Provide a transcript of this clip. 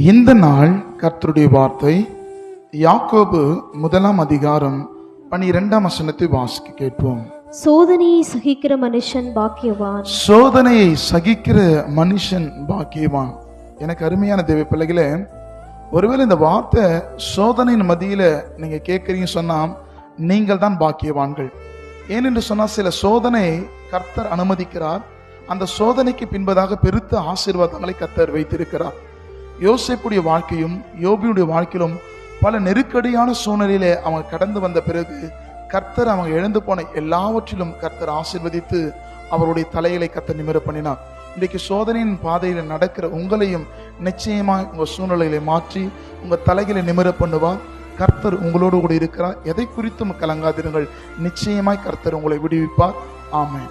இந்த நாள் கர்த்தருடைய வார்த்தை யாக்கோபு 1:12 வாசிக்க கேட்போம். சோதனையை சகிக்கிற மனுஷன் பாக்கியவான். சோதனையை சகிக்கிற மனுஷன் பாக்கியவான். எனக்கு அருமையான தேவ பிள்ளைகளே, ஒருவேளை இந்த வார்த்தை சோதனையின் மத்தியில நீங்க கேட்கறீங்க சொன்னா நீங்கள் தான் பாக்கியவான்கள். ஏனென்று சொன்னா சில சோதனை கர்த்தர் அனுமதிக்கிறார். அந்த சோதனைக்கு பின்பதாக பெருத்த ஆசீர்வாதங்களை கர்த்தர் வைத்திருக்கிறார். யோசேப்புடைய வாழ்க்கையும் யோபியுடைய வாழ்க்கையிலும் பல நெருக்கடியான சூழ்நிலையிலே அவங்க கடந்து வந்த பிறகு கர்த்தர் அவங்க இழந்து போன எல்லாவற்றிலும் கர்த்தர் ஆசீர்வதித்து அவருடைய தலைகளை கர்த்தர் நிமிர பண்ணினார். இன்றைக்கு சோதனையின் பாதையில நடக்கிற உங்களையும் நிச்சயமா உங்க சூழ்நிலைகளை மாற்றி உங்க தலைகளை நிமிர பண்ணுவார். கர்த்தர் உங்களோடு கூட இருக்கிறார். எதை குறித்தும் கலங்காதிருங்கள். நிச்சயமாய் கர்த்தர் உங்களை விடுவிப்பார். ஆமென்.